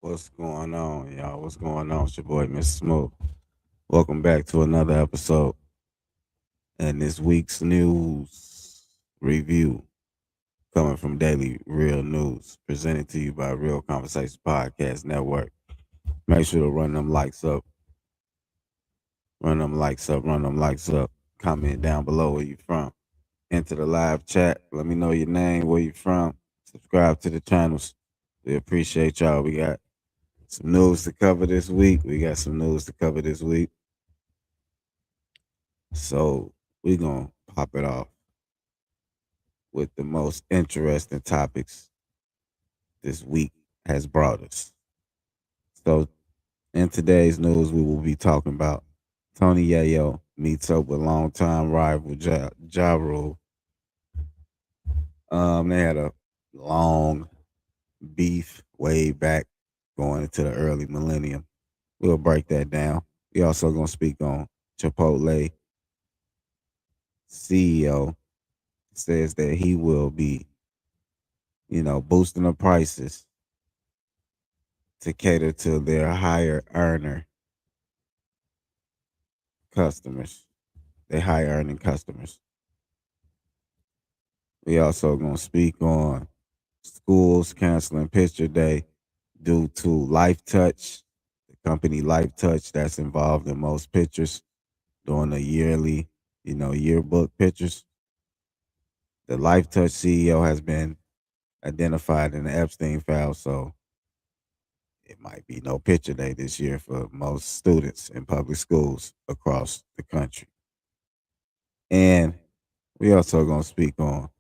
What's going on, y'all? What's going on? It's your boy, Mr. Smoke. Welcome back to another episode and this week's news review coming from Daily Real News, presented to you by Real Conversation Podcast Network. Make sure to run them likes up, run them likes up, run them likes up. Comment down below where you from. Enter the live chat. Let me know your name, where you from. Subscribe to the channels. We appreciate y'all. We got some news to cover this week. So we're going to pop it off with the most interesting topics this week has brought us. So in today's news, we will be talking about Tony Yayo meets up with longtime rival Ja Rule. They had a long beef way back going into the early millennium. We'll break that down. We also going to speak on Chipotle CEO says that he will be, boosting the prices to cater to their higher earner customers, their high earning customers. We also gonna speak on schools canceling picture day due to Lifetouch, the company Lifetouch that's involved in most pictures, doing the yearly, yearbook pictures. The Lifetouch CEO has been identified in the Epstein file, so it might be no picture day this year for most students in public schools across the country. And we also gonna speak on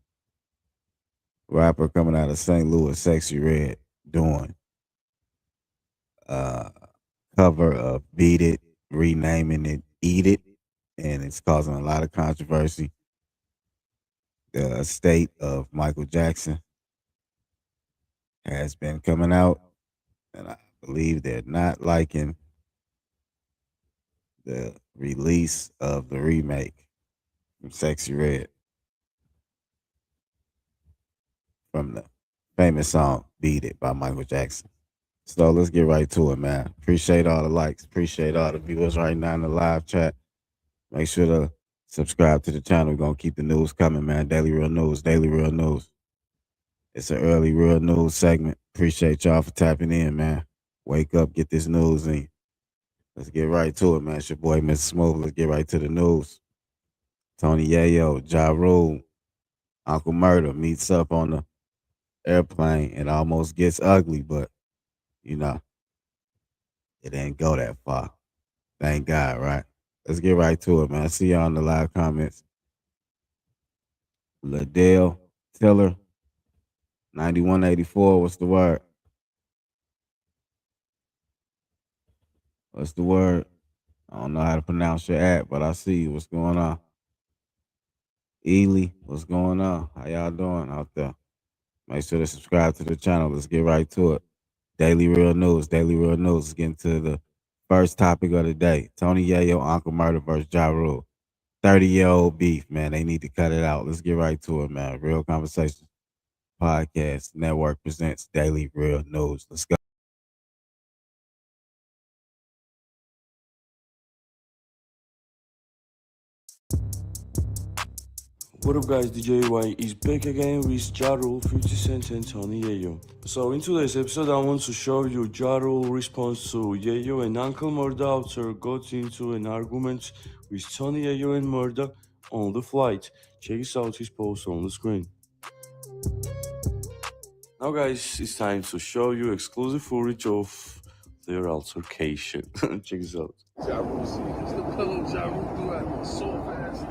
rapper coming out of St. Louis, Sexy Red, doing uh cover of Beat It, renaming it Eat It. and it's causing a lot of controversy. The estate of Michael Jackson has been coming out, and I believe they're not liking the release of the remake from Sexy Red from the famous song Beat It by Michael Jackson. So let's get right to it, man. Appreciate all the likes. Appreciate all the viewers right now in the live chat. Make sure to subscribe to the channel. We're going to keep the news coming, man. Daily Real News, Daily Real News. It's an early real news segment. Appreciate y'all for tapping in, man. Wake up, get this news in. Let's get right to it, man. It's your boy, Mr. Smooth. Let's get right to the news. Tony Yayo, Ja Rule, Uncle Murder meets up on the airplane. It almost gets ugly, but, you know, it didn't go that far. Thank God, right? Let's get right to it, man. I see y'all in the live comments. Ladell Tiller, 9184. What's the word? What's the word? I don't know how to pronounce your app, but I see you. What's going on? Ely, what's going on? How y'all doing out there? Make sure to subscribe to the channel. Let's get right to it. Daily Real News. Daily Real News. Let's get into the first topic of the day. Tony Yayo, Uncle Murder versus Ja Rule. 30-year-old beef, man. They need to cut it out. Let's get right to it, man. Real Conversation Podcast Network presents Daily Real News. Let's go. What up guys, DJ Y is back again with Ja Rule, 50 Cent and Tony Yayo. So in today's episode I want to show you Ja Rule response to Yayo and Uncle Murda after got into an argument with Tony Yayo and Murda on the flight. Check out his post on the screen. Now guys, it's time to show you exclusive footage of their altercation. Check this out. Ja Rule shit. Little Ja Rule threw out so fast.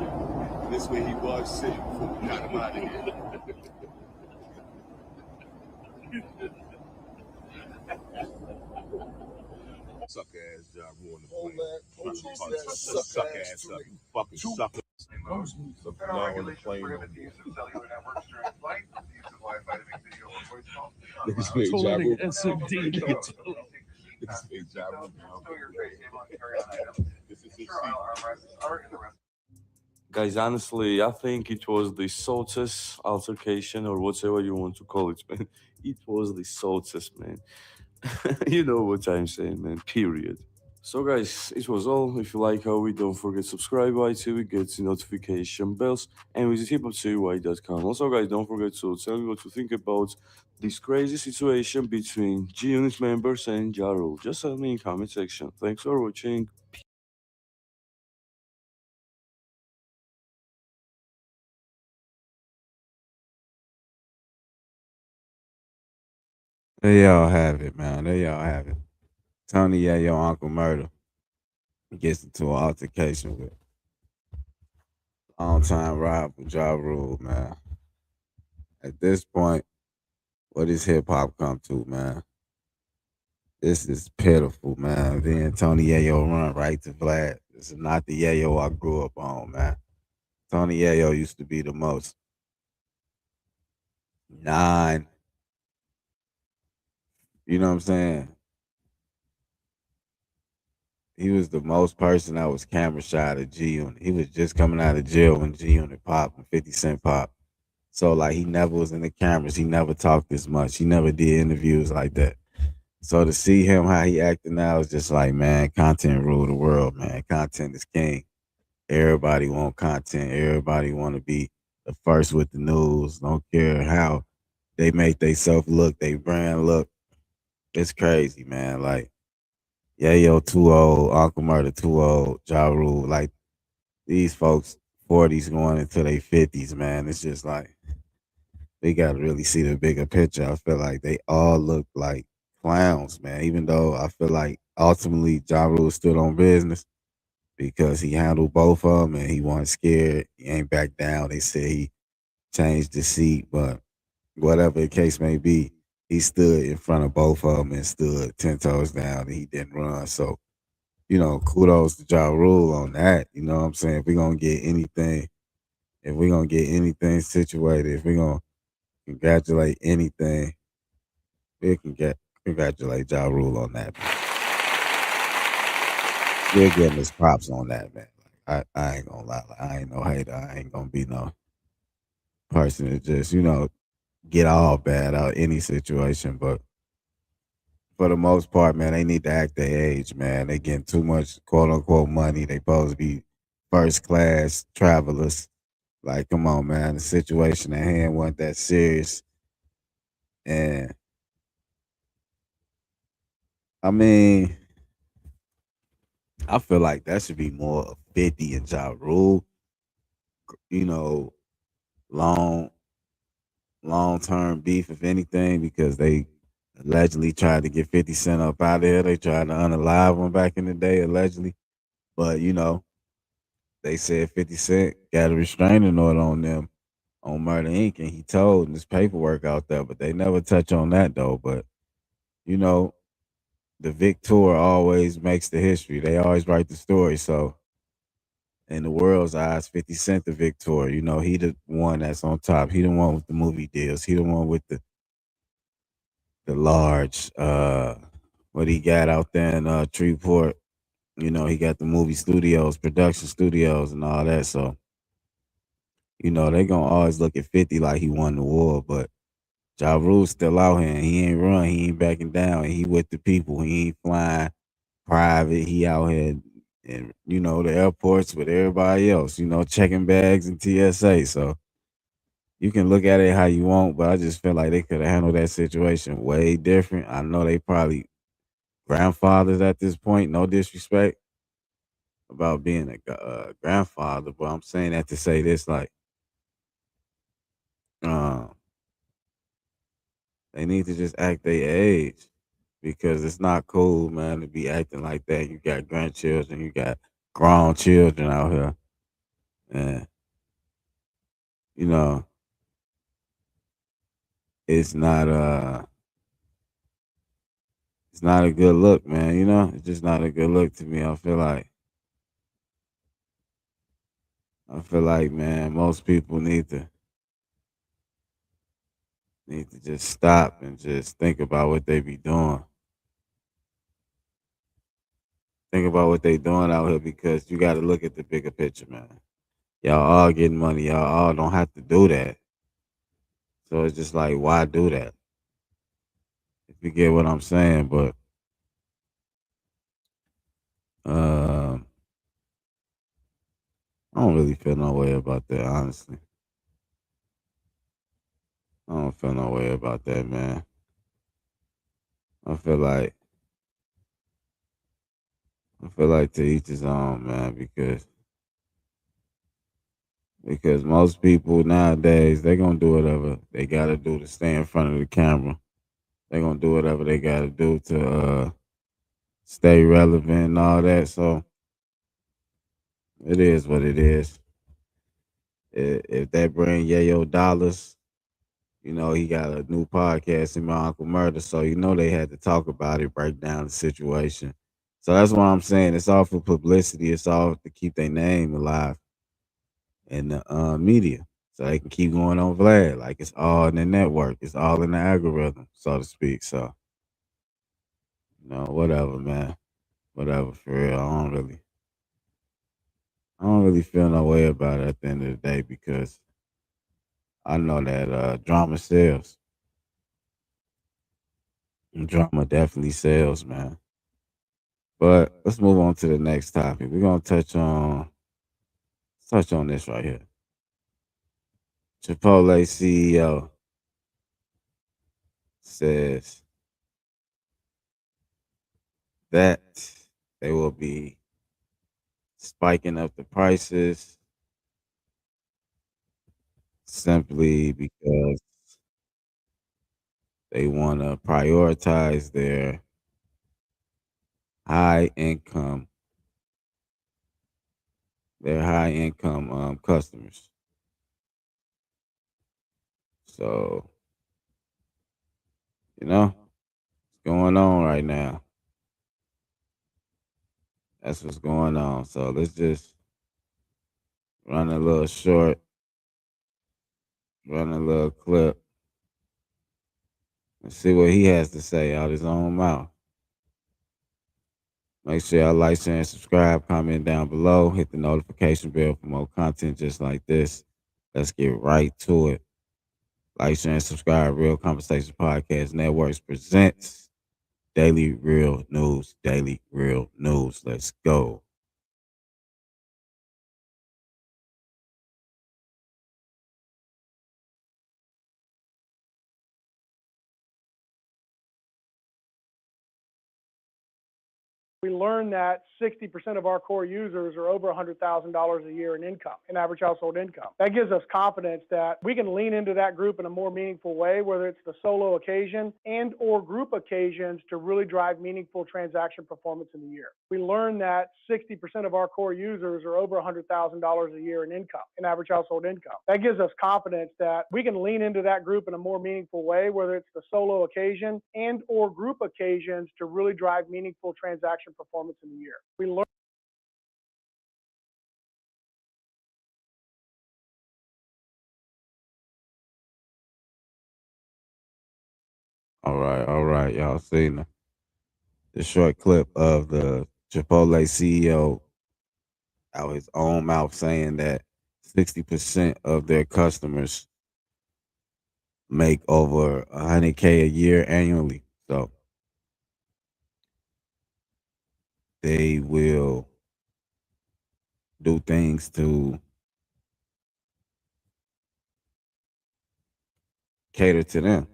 This way he was sitting before we got him out of here. Suck ass Ja Rule on the plane. Suck ass up. You fucking sucker. Now on the plane. Niggas made Ja Rule. Niggas made Ja Rule. This is his seat. Guys, honestly, I think it was the saltest altercation or whatever you want to call it, man. It was the saltest, man. You know what I'm saying, man. Period. So, guys, it was all. If you like how we don't forget subscribe, YTV, get the notification bells, and visit hiphopty.com. Also, guys, don't forget to tell me what you think about this crazy situation between G Unit members and Ja Rule. Just tell me in comment section. Thanks for watching. There y'all have it, man. There y'all have it. Tony Yayo, Uncle Murder gets into an altercation with longtime rival Ja Rule, man. At this point, what does hip hop come to, man? This is pitiful, man. Then Tony Yayo run right to Vlad. This is not the Yayo I grew up on, man. Tony Yayo used to be the most nine, you know what I'm saying? He was the most person that was camera shy at G Unit. He was just coming out of jail when G Unit popped and 50 Cent popped. So like he never was in the cameras. He never talked this much. He never did interviews like that. So to see him how he acting now is just like, man, content rule the world, man. Content is king. Everybody want content. Everybody want to be the first with the news. Don't care how they make themselves look, they brand look. It's crazy, man. Like Yayo too old, Uncle Murder too old, Ja Rule. Like these folks, 40s going into their 50s, man. It's just like they got to really see the bigger picture. I feel like they all look like clowns, man. Even though I feel like ultimately Ja Rule stood on business because he handled both of them and he wasn't scared. He ain't back down. They said he changed the seat, but whatever the case may be, he stood in front of both of them and stood 10 toes down and he didn't run. So kudos to Ja Rule on that. You know what I'm saying? If we're gonna get anything, if we're gonna get anything situated, if we're gonna congratulate anything, we can get congratulate Ja Rule on that. We'll give him his props on that, man. I ain't gonna lie, like, I ain't no hater. I ain't gonna be no person to just, get all bad out any situation. But for the most part, man, they need to act their age, man. They getting too much quote unquote money. They supposed to be first class travelers. Like, come on, man. The situation at hand wasn't that serious. And I mean, I feel like that should be more of 50 and Ja Rule, you know, long long term beef, if anything, because they allegedly tried to get 50 Cent up out of here. They tried to unalive him back in the day, allegedly. But, they said 50 Cent got a restraining order on them on Murder Inc. And he told in his paperwork out there, but they never touch on that though. But, you know, the victor always makes the history. They always write the story. So in the world's eyes, 50 Cent the victor. He the one that's on top. He the one with the movie deals. He the one with the large what he got out there in Treeport. He got the movie studios, production studios and all that. So, they gonna always look at 50 like he won the war, but Ja Rule's still out here and he ain't run, he ain't backing down, and he with the people. He ain't flying private. He out here in the airports with everybody else, checking bags and TSA. So you can look at it how you want, but I just feel like they could have handled that situation way different. I know they probably grandfathers at this point. No disrespect about being a grandfather, but I'm saying that to say this, like, uh, they need to just act their age because it's not cool, man, to be acting like that. You got grandchildren, you got grown children out here, and you know it's not it's not a good look, man. It's just not a good look to me. I feel like, man, most people need to just stop and just think about what they be doing. Think about what they doing out here because you got to look at the bigger picture, man. Y'all all getting money. Y'all all don't have to do that. So it's just like, why do that? If you get what I'm saying. But um, I don't really feel no way about that, honestly. I don't feel no way about that, man. I feel like to each his own, man, because most people nowadays they gonna do whatever they gotta do to stay in front of the camera. They gonna do whatever they gotta do to stay relevant and all that. So it is what it is. If that bring Yayo dollars, he got a new podcast in my Uncle Murder, so they had to talk about it, break down the situation. So that's what I'm saying. It's all for publicity. It's all to keep their name alive in the media, so they can keep going on Vlad. Like it's all in the network. It's all in the algorithm, so to speak. So whatever, man. Whatever for real. I don't really feel no way about it at the end of the day because I know that drama sells. Drama definitely sells, man. But let's move on to the next topic. We're gonna touch on this right here. Chipotle CEO says that they will be spiking up the prices simply because they want to prioritize high income their high income customers. So what's going on right now. That's what's going on. So let's just run a little short, run a little clip, and see what he has to say out his own mouth. Make sure y'all like, share, and subscribe. Comment down below. Hit the notification bell for more content just like this. Let's get right to it. Like, share, and subscribe. Real Conversations Podcast Networks presents Daily Real News. Daily Real News. Let's go. We learned that 60% of our core users are over $100,000 a year in income, in average household income. That gives us confidence that we can lean into that group in a more meaningful way, whether it's the solo occasion and or group occasions to really drive meaningful transaction performance in the year. We learned that 60% of our core users are over $100,000 a year in income, in average household income. That gives us confidence that we can lean into that group in a more meaningful way, whether it's the solo occasion and or group occasions to really drive meaningful transaction performance in the year. We learned. All right. Y'all seen the short clip of the Chipotle CEO out his own mouth saying that 60% of their customers make over 100K a year annually. So they will do things to cater to them.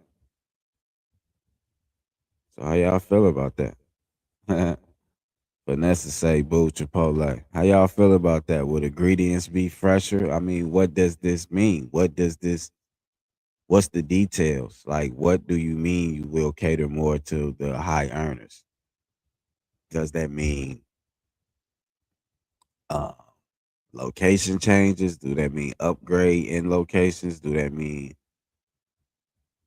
So how y'all feel about that? Vanessa say boo Chipotle. How y'all feel about that? Would ingredients be fresher? I mean, what does this mean? What's the details? Like, what do you mean you will cater more to the high earners? Does that mean uh, location changes? Do that mean upgrade in locations? Do that mean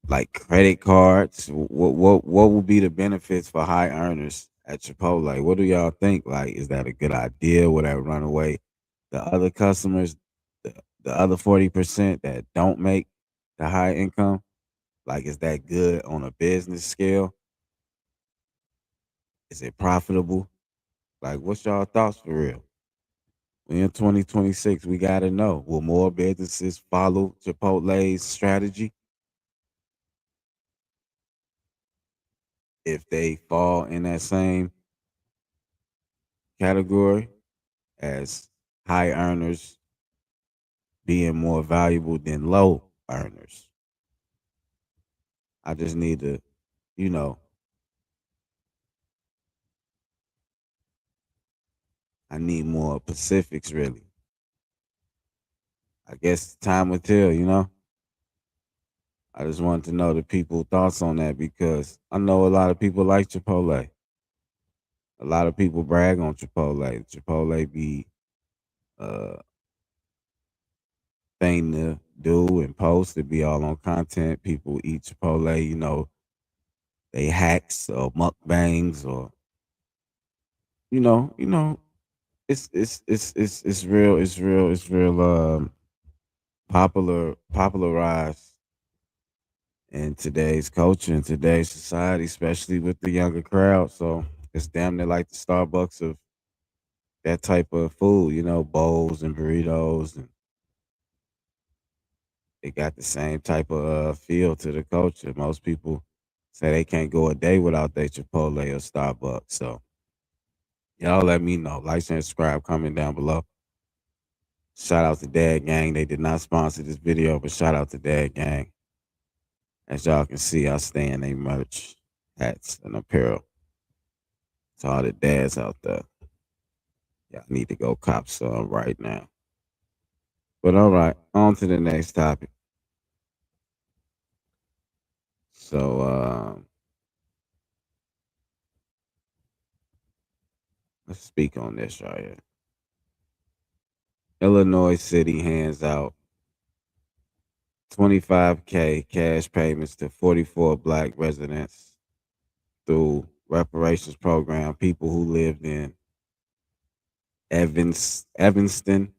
like credit cards? What will be the benefits for high earners at Chipotle? What do y'all think? Like, is that a good idea? Would that run away the other customers, the other 40% that don't make the high income? Like, is that good on a business scale? Is it profitable? Like, what's y'all thoughts for real? We in 2026, we gotta know. Will more businesses follow Chipotle's strategy if they fall in that same category as high earners being more valuable than low earners? I just need to, you know, I need more Pacifics really. I guess time will tell, you know. I just wanted to know the people's thoughts on that because I know a lot of people like Chipotle. A lot of people brag on Chipotle. Chipotle be uh thing to do and post. It be all on content. People eat Chipotle, you know, they hacks or mukbangs or you know, it's real popularized in today's culture, in today's society, especially with the younger crowd. So it's damn near like the Starbucks of that type of food, you know, bowls and burritos, and it got the same type of feel to the culture. Most people say they can't go a day without their Chipotle or Starbucks. So y'all let me know. Like, share, and subscribe, comment down below. Shout out to Dad Gang. They did not sponsor this video, but shout out to Dad Gang. As y'all can see, I stand they merch, hats, and apparel. To all the dads out there. Y'all need to go cop some right now. But all right, on to the next topic. So let's speak on this right here. Illinois City hands out 25K cash payments to 44 black residents through reparations program, people who lived in Evanston,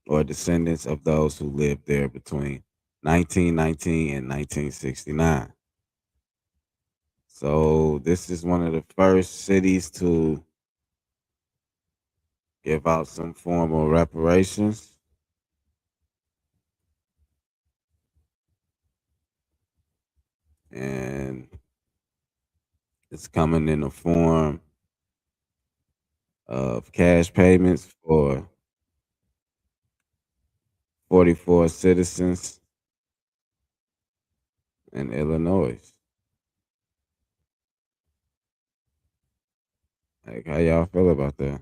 or descendants of those who lived there between 1919 and 1969. So this is one of the first cities to give out some form of reparations. And it's coming in the form of cash payments for 44 citizens in Illinois. Like, how y'all feel about that?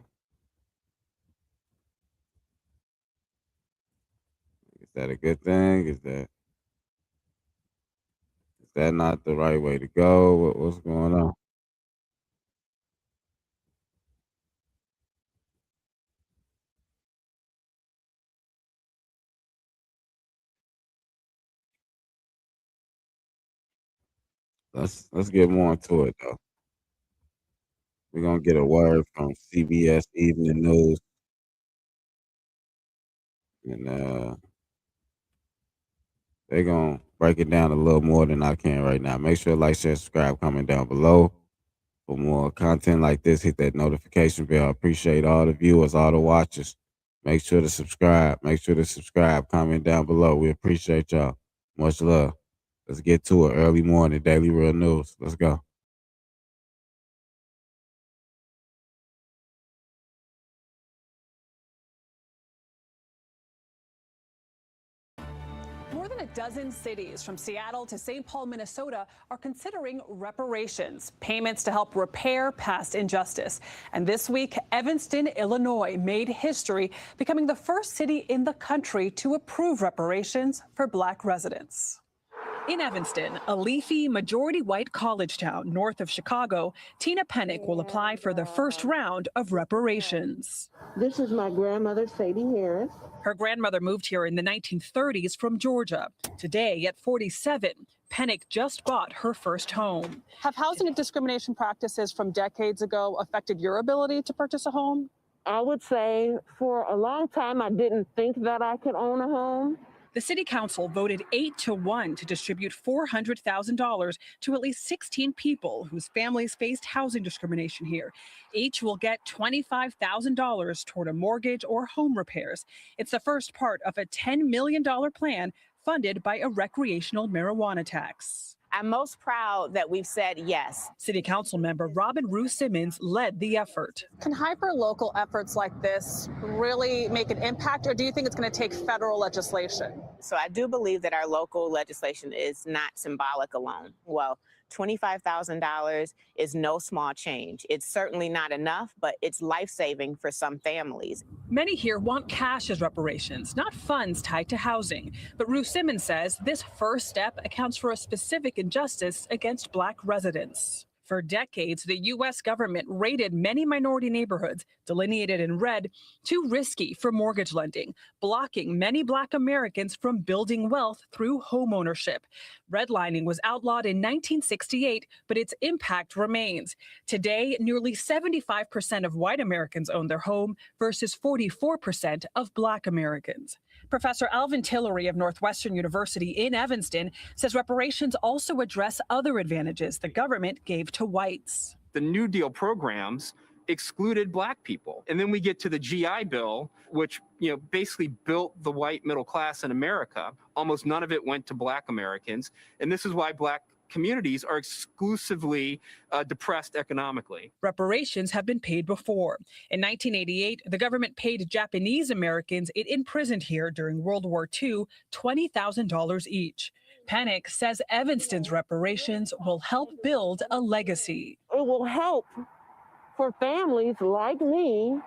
Is that a good thing? Is that not the right way to go? What's going on? Let's get more into it though. We're gonna get a word from CBS Evening News, and they're gonna break it down a little more than I can right now. Make sure to like, share, subscribe, comment down below. For more content like this, hit that notification bell. I appreciate all the viewers, all the watchers. Make sure to subscribe. Make sure to subscribe. Comment down below. We appreciate y'all. Much love. Let's get to it. Early morning, Daily Real News. Let's go. More than a dozen cities from Seattle to St. Paul, Minnesota are considering reparations, payments to help repair past injustice. And this week, Evanston, Illinois made history, becoming the first city in the country to approve reparations for Black residents. In Evanston, a leafy, majority-white college town north of Chicago, Tina Pennick will apply for the first round of reparations. This is my grandmother, Sadie Harris. Her grandmother moved here in the 1930s from Georgia. Today, at 47, Pennick just bought her first home. Have housing and discrimination practices from decades ago affected your ability to purchase a home? I would say for a long time, I didn't think that I could own a home. The city council voted 8-1 to distribute $400,000 to at least 16 people whose families faced housing discrimination here. Each will get $25,000 toward a mortgage or home repairs. It's the first part of a $10 million plan funded by a recreational marijuana tax. I'm most proud that we've said yes. City Council member Robin Rue Simmons led the effort. Can hyper-local efforts like this really make an impact, or do you think it's going to take federal legislation? So I do believe that our local legislation is not symbolic alone. Well, $25,000 is no small change. It's certainly not enough, but it's life-saving for some families. Many here want cash as reparations, not funds tied to housing. But Rue Simmons says this first step accounts for a specific injustice against Black residents. For decades, the U.S. government rated many minority neighborhoods, delineated in red, too risky for mortgage lending, blocking many Black Americans from building wealth through homeownership. Redlining was outlawed in 1968, but its impact remains. Today, nearly 75% of white Americans own their home versus 44% of Black Americans. Professor Alvin Tillery of Northwestern University in Evanston says reparations also address other advantages the government gave to whites. The New Deal programs excluded Black people. And then we get to the GI Bill, which basically built the white middle class in America. Almost none of it went to Black Americans. And this is why Black communities are exclusively depressed economically. Reparations have been paid before. In 1988, the government paid Japanese Americans it imprisoned here during World War II $20,000 each. Pennick says Evanston's reparations will help build a legacy. It will help for families like me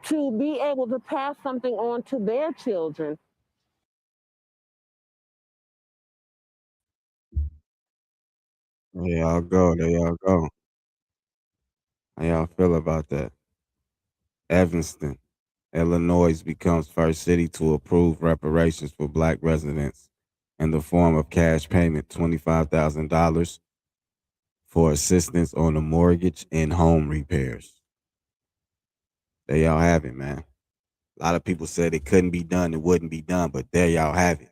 to be able to pass something on to their children. There y'all go. There y'all go. How y'all feel about that? Evanston, Illinois becomes first city to approve reparations for Black residents in the form of cash payment, $25,000 for assistance on a mortgage and home repairs. There y'all have it, man. A lot of people said it couldn't be done, it wouldn't be done, but there y'all have it.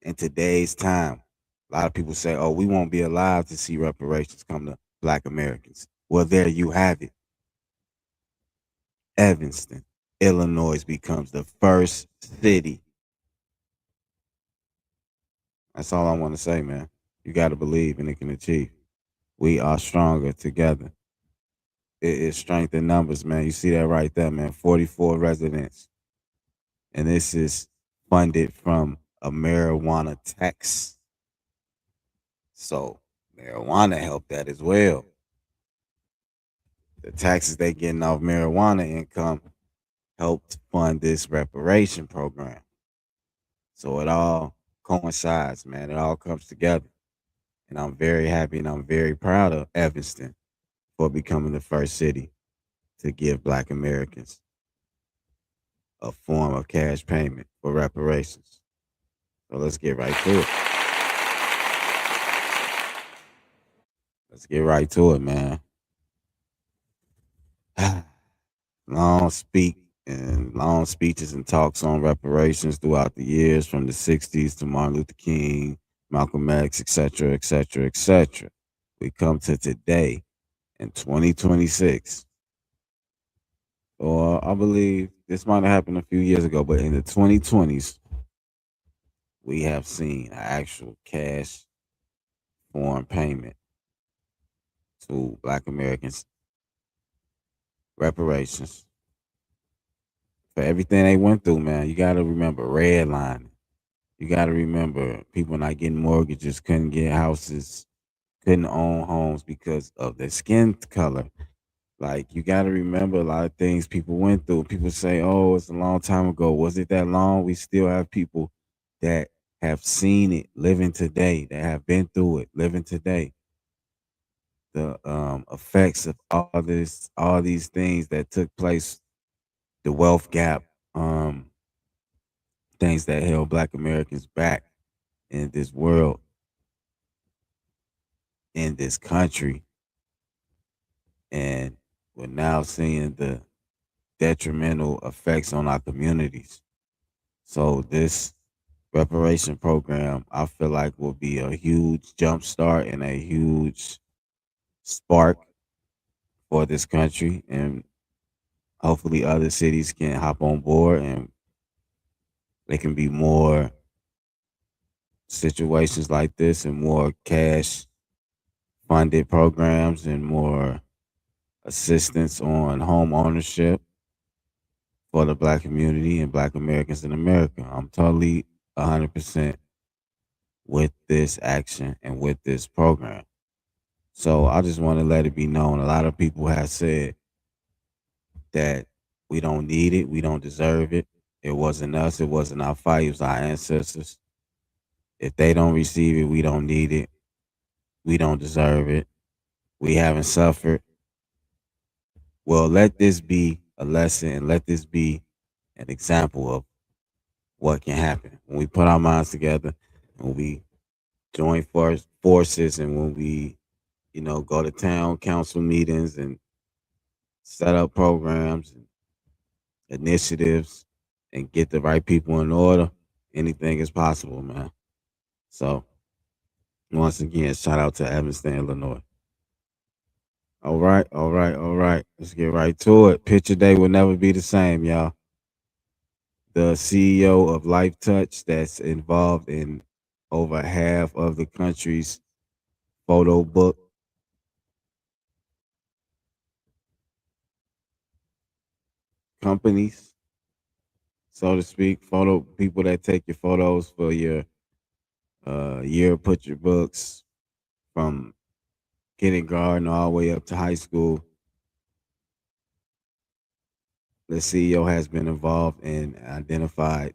In today's time, a lot of people say, oh, we won't be alive to see reparations come to Black Americans. Well, there you have it. Evanston, Illinois becomes the first city. That's all I want to say, man. You got to believe and it can achieve. We are stronger together. It is strength in numbers, man. You see that right there, man. 44 residents. And this is funded from a marijuana tax. So marijuana helped that as well. The taxes they getting off marijuana income helped fund this reparation program. So it all coincides, man. It all comes together. And I'm very happy and I'm very proud of Evanston for becoming the first city to give Black Americans a form of cash payment for reparations. So let's get right to it. Let's get right to it, man. Long speeches and talks on reparations throughout the years from the 60s to Martin Luther King, Malcolm X, etc., etc., etc. We come to today in 2026. Or I believe this might have happened a few years ago, but in the 2020s, we have seen an actual cash form payment to Black Americans, reparations for everything they went through, man. You got to remember redlining. You got to remember people not getting mortgages, couldn't get houses, couldn't own homes because of their skin color. Like, you got to remember a lot of things people went through. People say, oh, it's a long time ago. Was it that long? We still have people that have seen it living today, that have been through it living today. The effects of all these things that took place, the wealth gap, things that held Black Americans back in this world, in this country. And we're now seeing the detrimental effects on our communities. So this reparation program, I feel like, will be a huge jump start and a huge spark for this country. And hopefully other cities can hop on board and there can be more situations like this and more cash funded programs and more assistance on home ownership for the Black community and Black Americans in America. I'm totally 100% with this action and with this program. So I just want to let it be known. A lot of people have said that we don't need it, we don't deserve it. It wasn't us, it wasn't our fight, it was our ancestors. If they don't receive it, we don't need it. We don't deserve it. We haven't suffered. Well, let this be a lesson and let this be an example of what can happen when we put our minds together, when we join forces, and when we, go to town council meetings and set up programs and initiatives and get the right people in order. Anything is possible, man. So once again, shout out to Evanston, Illinois. All right, all right, all right. Let's get right to it. Picture day will never be the same, y'all. The CEO of Lifetouch, that's involved in over half of the country's photo book companies, so to speak, photo people that take your photos for your year picture books from kindergarten all the way up to high school. The CEO has been involved and identified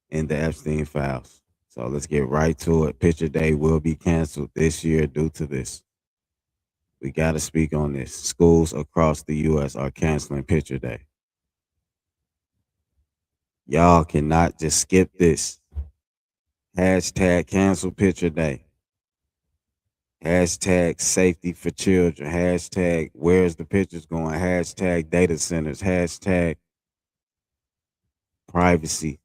in the Epstein files. So let's get right to it. Picture day will be canceled this year due to this. We got to speak on this. Schools across the U.S. are canceling picture day. Y'all cannot just skip this. Hashtag cancel picture day. hashtag safety for children, hashtag where's the pictures going, hashtag data centers, hashtag privacy.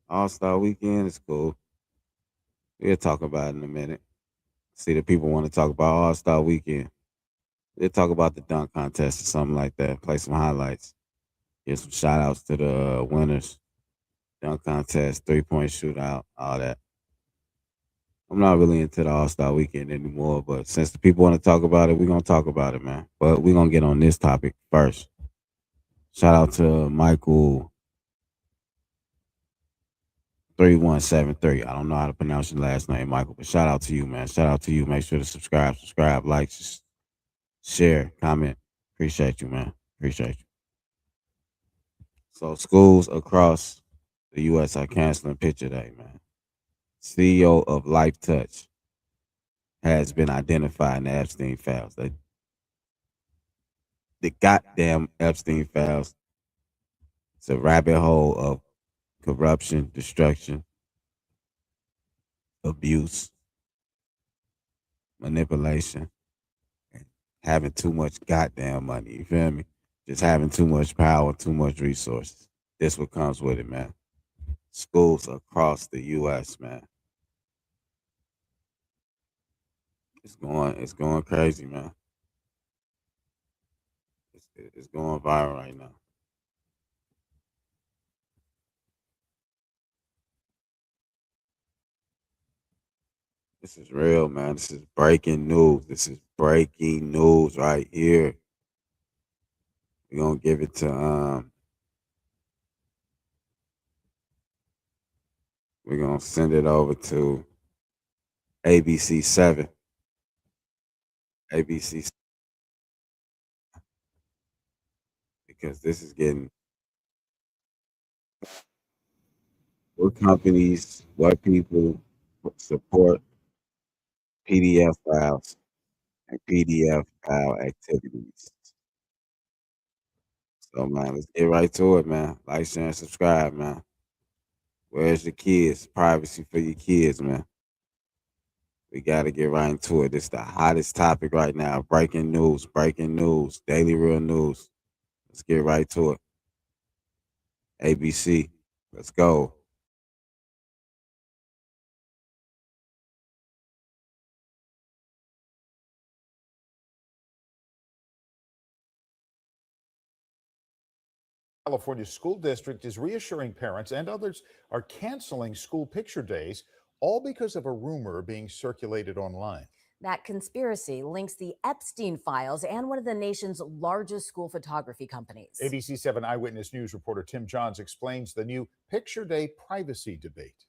All-Star Weekend is cool. We'll talk about it in a minute. See, the people want to talk about All-Star Weekend. We'll talk about the dunk contest or something like that. Play some highlights. Give some shout outs to the winners. Dunk contest, 3-point shootout, all that. I'm not really into the All-Star Weekend anymore, but since the people want to talk about it, we're going to talk about it, man. But we're going to get on this topic first. Shout out to Michael 3173. I don't know how to pronounce your last name, Michael, but shout out to you, man. Shout out to you. Make sure to subscribe, like, share, comment. Appreciate you, man. Appreciate you. So schools across the U.S. are canceling picture day, man. CEO of Lifetouch has been identified in the Epstein files. The goddamn Epstein files. It's a rabbit hole of corruption, destruction, abuse, manipulation, and having too much goddamn money. You feel me? Just having too much power, too much resources. This what comes with it, man. Schools across the U.S., man. It's going crazy, man. It's going viral right now. This is real, man. This is breaking news. This is breaking news right here. We're gonna give it to we're gonna send it over to ABC 7. ABC, because this is getting what companies, what people support PDF files and PDF file activities. So man, let's get right to it, man. Like, share, and subscribe, man. Where's the kids? Privacy for your kids, man. We gotta get right into it. It's the hottest topic right now. Breaking news, daily real news. Let's get right to it. ABC, let's go. California school district is reassuring parents and others are canceling school picture days, all because of a rumor being circulated online. That conspiracy links the Epstein files and one of the nation's largest school photography companies. ABC 7 Eyewitness News reporter Tim Johns explains the new picture day privacy debate.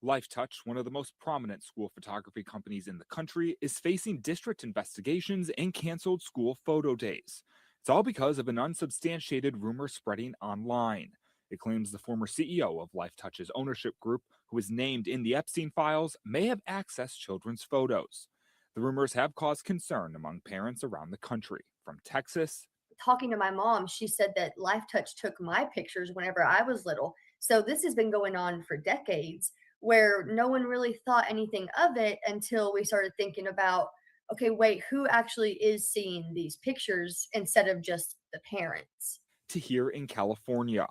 Lifetouch, one of the most prominent school photography companies in the country, is facing district investigations and canceled school photo days. It's all because of an unsubstantiated rumor spreading online. It claims the former CEO of Lifetouch's ownership group, who is named in the Epstein files, may have accessed children's photos. The rumors have caused concern among parents around the country, from Texas. Talking to my mom, she said that Lifetouch took my pictures whenever I was little. So this has been going on for decades, where no one really thought anything of it until we started thinking about, okay, wait, who actually is seeing these pictures instead of just the parents? To here in California.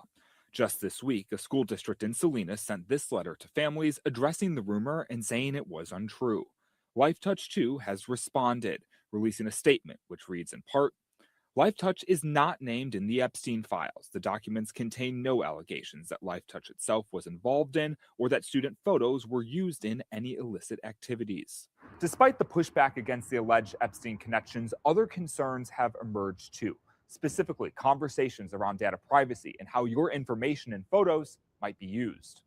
Just this week, a school district in Salinas sent this letter to families addressing the rumor and saying it was untrue. Lifetouch, too, has responded, releasing a statement which reads in part, Lifetouch is not named in the Epstein files. The documents contain no allegations that Lifetouch itself was involved in or that student photos were used in any illicit activities. Despite the pushback against the alleged Epstein connections, other concerns have emerged too. Specifically, conversations around data privacy and how your information and photos might be used.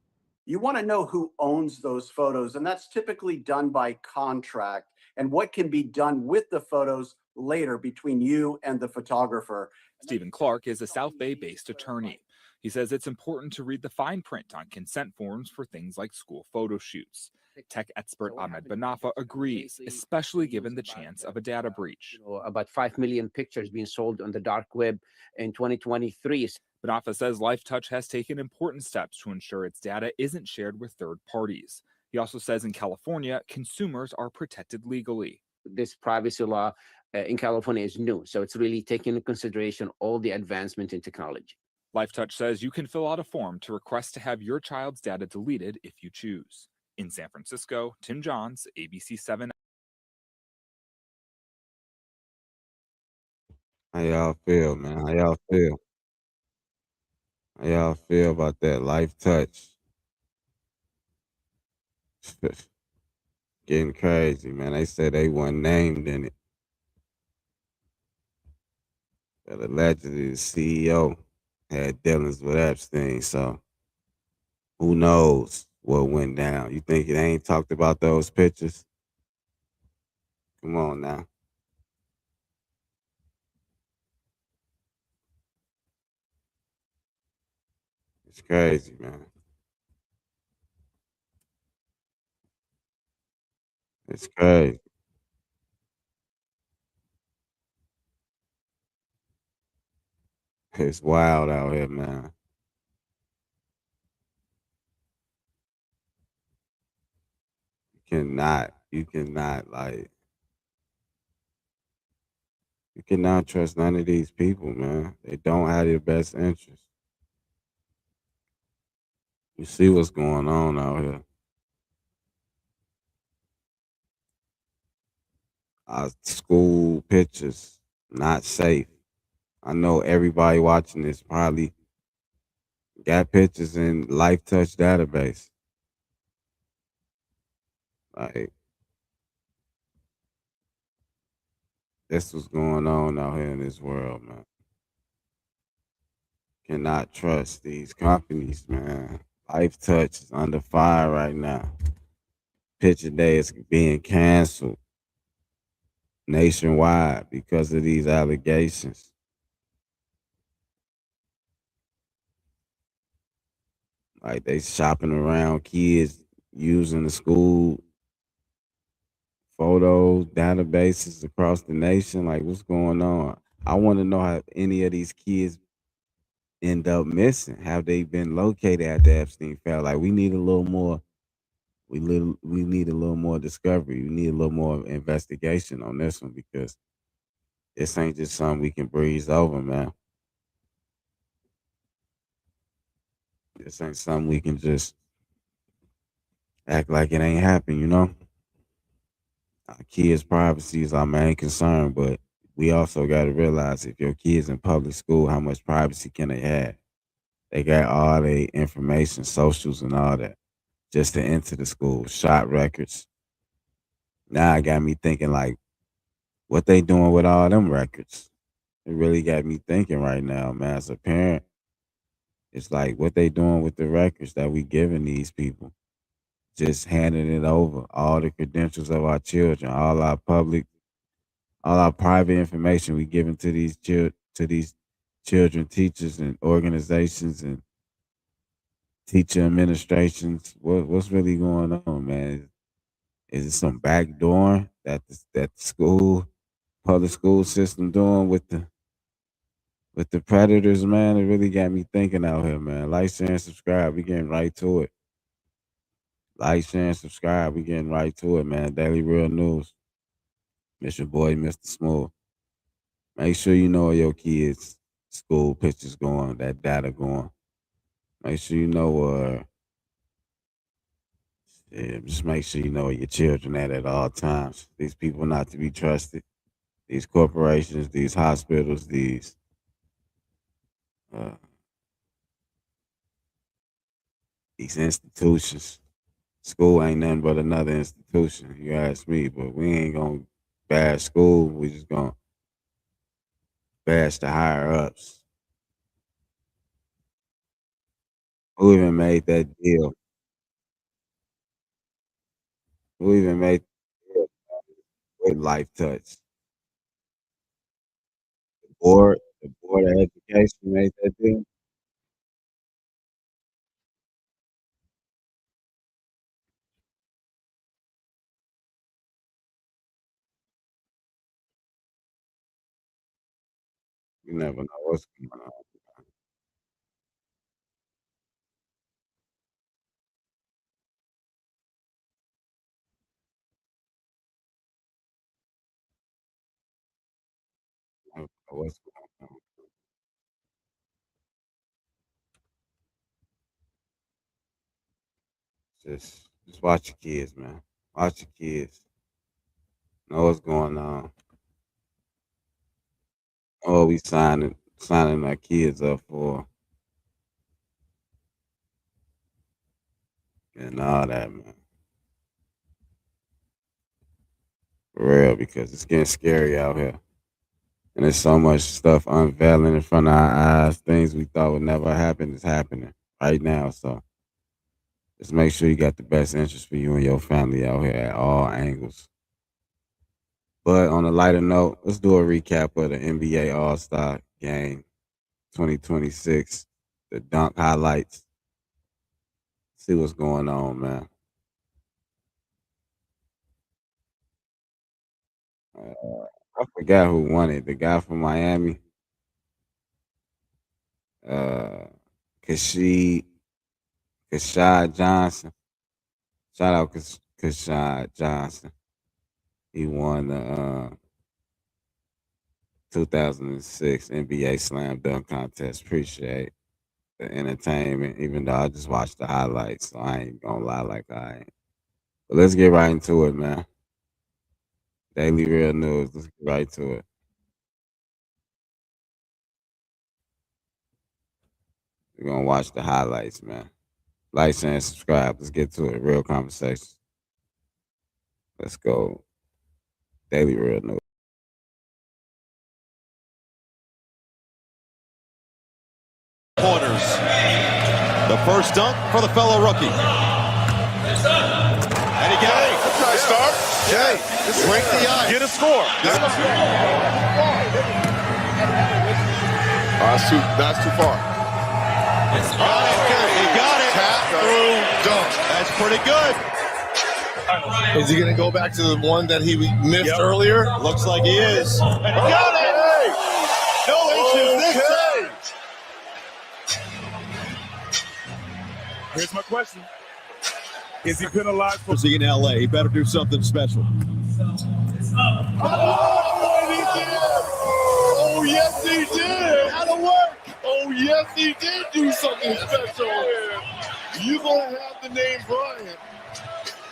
You want to know who owns those photos, and that's typically done by contract, and what can be done with the photos later between you and the photographer. Stephen Clark is a South Bay-based attorney. He says it's important to read the fine print on consent forms for things like school photo shoots. Tech expert Ahmed Banafa agrees, especially given the chance of a data breach. About 5 million pictures being sold on the dark web in 2023. Banafa says Lifetouch has taken important steps to ensure its data isn't shared with third parties. He also says in California, consumers are protected legally. This privacy law in California is new, so it's really taking into consideration all the advancement in technology. Lifetouch says you can fill out a form to request to have your child's data deleted if you choose. In San Francisco, Tim Johns, ABC 7. How y'all feel, man? How y'all feel? How y'all feel about that Life Touch? Getting crazy, man. They said they weren't named in it. But allegedly the CEO had dealings with Epstein, so who knows what went down. You think it ain't talked about those pictures? Come on now. It's crazy, man. It's crazy. It's wild out here, man. You cannot you cannot trust none of these people, man. They don't have your best interest. You see what's going on out here. Our school pictures not safe. I know everybody watching this probably got pictures in Lifetouch database. Like that's what's going on out here in this world, man. Cannot trust these companies, man. Lifetouch is under fire right now. Picture Day is being canceled nationwide because of these allegations. Like they shopping around kids using the school photos, databases across the nation. Like what's going on? I want to know how any of these kids end up missing. Have they been located at the Epstein file? Like we need a little more. We need a little more discovery. We need a little more investigation on this one because this ain't just something we can breeze over, man. This ain't something we can just act like it ain't happened, you know? Our kids' privacy is our main concern, but we also got to realize if your kids in public school, how much privacy can they have? They got all their information, socials, and all that just to enter the school, shot records. Now it got me thinking, like, what they doing with all them records? It really got me thinking right now, man. As a parent, it's like what they doing with the records that we giving these people, just handing it over, all the credentials of our children, all our private information we giving to to these children, teachers, and organizations and teacher administrations. What's really going on, man? Is it some backdoor that the school, public school system doing with the predators, man? It really got me thinking out here, man. Like, share, and subscribe. We getting right to it. Like, share, and subscribe. We getting right to it, man. Daily Real News. It's your boy, Mr. Smooth. Make sure you know where your kids' school pictures going, that data going. Make sure you know just make sure you know where your children at all times. These people not to be trusted. These corporations, these hospitals, uh, these institutions. School ain't nothing but another institution. You ask me, but we ain't gonna bash school. We just gonna bash the higher ups. Who even made that deal? Who even made the deal with Life Touch? The board of education made that deal. You never know what's going on. What's going on? Just watch your kids, man. Watch your kids. Know what's going on. Oh, we signing our kids up for and all that, man. For real, because it's getting scary out here. And there's so much stuff unveiling in front of our eyes. Things we thought would never happen is happening right now. So just make sure you got the best interest for you and your family out here at all angles. But on a lighter note, let's do a recap of the NBA All Star Game 2026, the dunk highlights. See what's going on, man. I forgot who won it. The guy from Miami, uh, Kashid Kashad Johnson. Shout out Kashad Johnson. He won the 2006 NBA Slam Dunk Contest. Appreciate the entertainment, even though I just watched the highlights, so I ain't gonna lie like I ain't. But let's get right into it, man. Daily Real News. Let's get right to it. We're gonna watch the highlights, man. Like, share, and subscribe. Let's get to it. Real conversations. Let's go. Daily Real News. Pointers. The first dunk for the fellow rookie. And he got it. That's a nice start. Jay, just break the ice. Get a score. That's too far. He got it. Tap through dunk. That's pretty good. Is he going to go back to the one that he missed earlier? Looks like he is. And he got it. No issues this time. Here's my question. Is he penalized for... Is he in LA? He better do something special. Oh, he did. Oh, yes, he did. That'll work. Oh, yes, he did do something special. You're going to have the name Bryant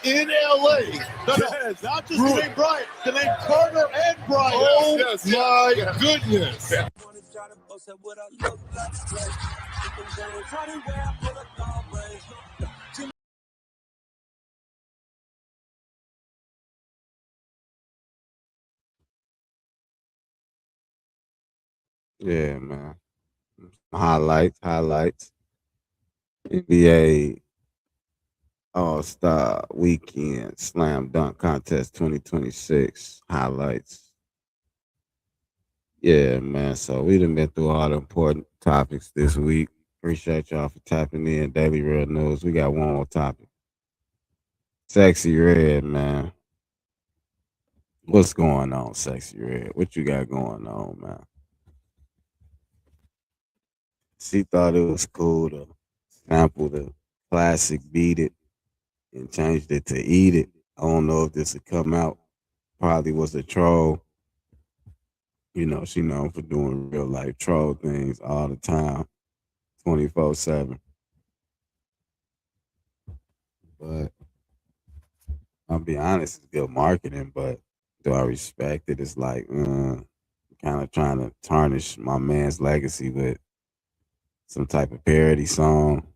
in LA. Yes, not just the name Bryant, the name Carter and Bryant. Oh, yes, my goodness. Yeah, man. Highlights. NBA All-Star Weekend Slam Dunk Contest 2026 highlights. Yeah, man. So we done been through all the important topics this week. Appreciate y'all for tapping in. Daily Real News. We got one more topic. Sexy Red, man. What's going on, Sexy Red? What you got going on, man? She thought it was cool to sample the classic Beat It and changed it to Eat It. I don't know if this would come out. Probably was a troll. You know, she known for doing real life troll things all the time, 24/7. But I'll be honest, it's good marketing, but do I respect it? It's like kind of trying to tarnish my man's legacy with some type of parody song.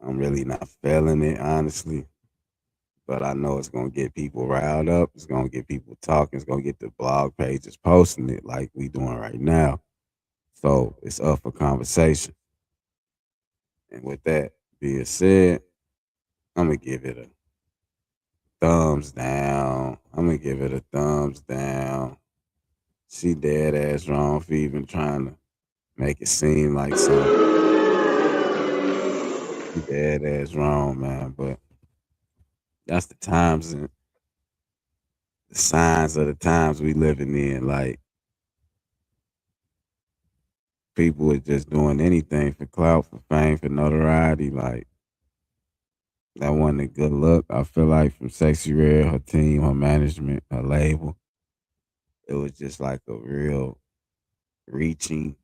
I'm really not feeling it, honestly. But I know it's going to get people riled up. It's going to get people talking. It's going to get the blog pages posting it like we doing right now. So it's up for conversation. And with that being said, I'm going to give it a thumbs down. She dead ass wrong for even trying to make it seem like something. She dead ass wrong, man. But that's the times and the signs of the times we living in. Like, people are just doing anything for clout, for fame, for notoriety. Like, that wasn't a good look, I feel like, from Sexy Red, her team, her management, her label. it was just like a real reaching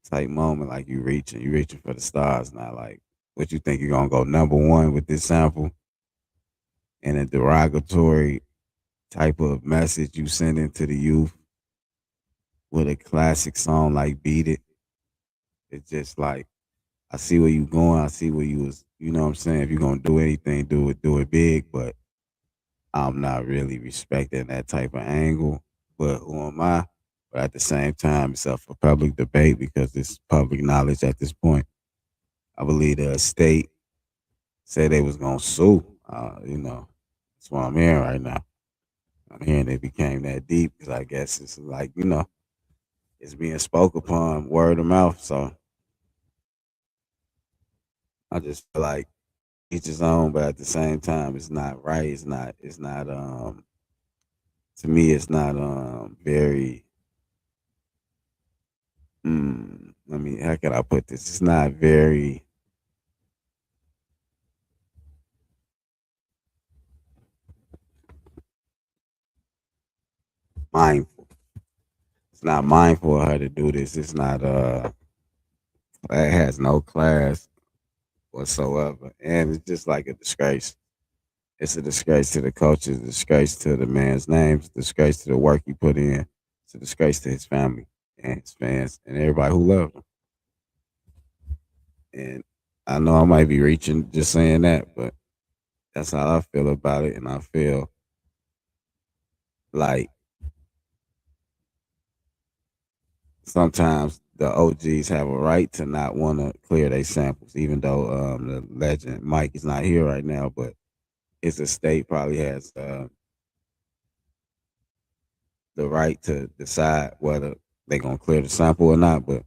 type moment. Like you reaching for the stars. Not like what you think you're gonna go number one with this sample and a derogatory type of message you send into the youth with a classic song like Beat It. It's just like I see where you going. I see where you was. You know what I'm saying? If you're gonna do anything, do it big. But I'm not really respecting that type of angle. But who am I? But at the same time, it's up for public debate because it's public knowledge at this point. I believe the state said they was gonna sue. That's what I'm hearing right now. I'm hearing they became that deep because I guess it's like it's being spoke upon word of mouth. So I just feel like each his own, but at the same time, it's not right. It's not. It's not. To me, it's not. Very. How can I put this? It's not very mindful. It's not mindful of her to do this. It's not. It has no class whatsoever, and it's just like a disgrace. It's a disgrace to the coaches, a disgrace to the man's name, it's a disgrace to the work he put in, it's a disgrace to his family and his fans and everybody who loved him. And I know I might be reaching just saying that, but that's how I feel about it. And I feel like sometimes the OGs have a right to not want to clear their samples, even though the legend Mike is not here right now, but his estate probably has the right to decide whether they're gonna clear the sample or not. But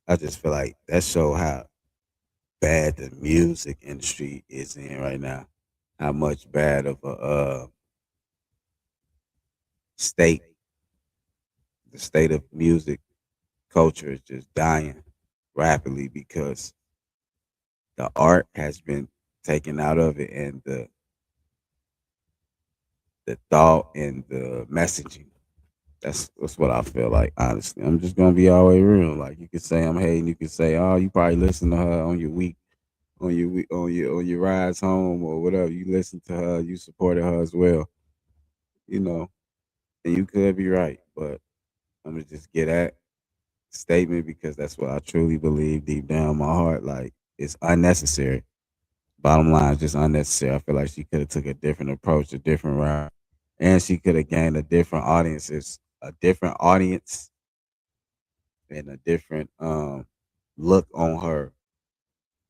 I just feel like that show how bad the music industry is in right now. How much bad of a state the state of music culture is just dying rapidly because the art has been taken out of it and the thought and the messaging. That's what I feel like, honestly. I'm just gonna be all the way real. Like you could say I'm hating, you could say, oh, you probably listen to her on your week, on your rides home or whatever. You listen to her, you supported her as well, you know, and you could be right. But I'm gonna just get that statement because that's what I truly believe deep down in my heart. Like it's unnecessary. Bottom line, just unnecessary. I feel like she could have took a different approach, a different route, and she could have gained a different audience, and a different look on her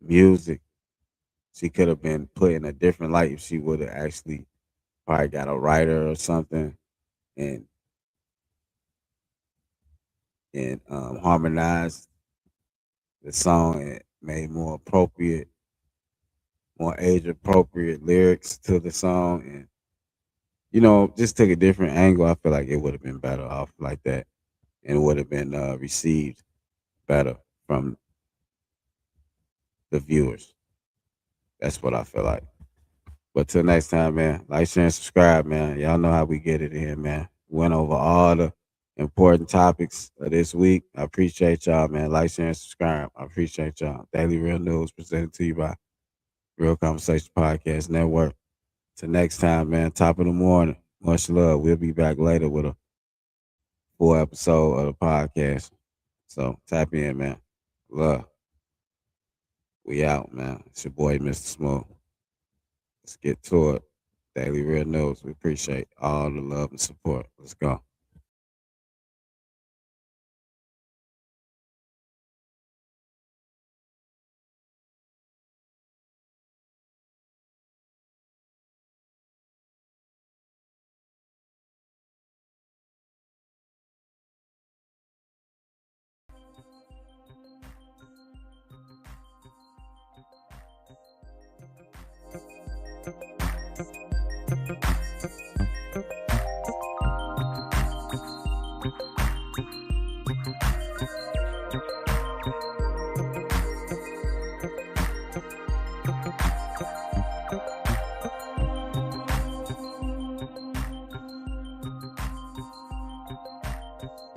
music. She could have been put in a different light if she would have actually probably got a writer or something and harmonized the song and made more appropriate, more age appropriate lyrics to the song and just took a different angle. I feel like it would have been better off like that and it would have been received better from the viewers. That's what I feel like. But till next time, man, like, share, and subscribe, man. Y'all know how we get it in, man. Went over all the important topics of this week. I appreciate y'all, man. Like, share, and subscribe. I appreciate y'all. Daily Real News presented to you by Real Conversation Podcast Network. Till next time, man. Top of the morning. Much love. We'll be back later with a full episode of the podcast. So tap in, man. Love. We out, man. It's your boy, Mr. Smooth. Let's get to it. Daily Real News. We appreciate all the love and support. Let's go. Bye.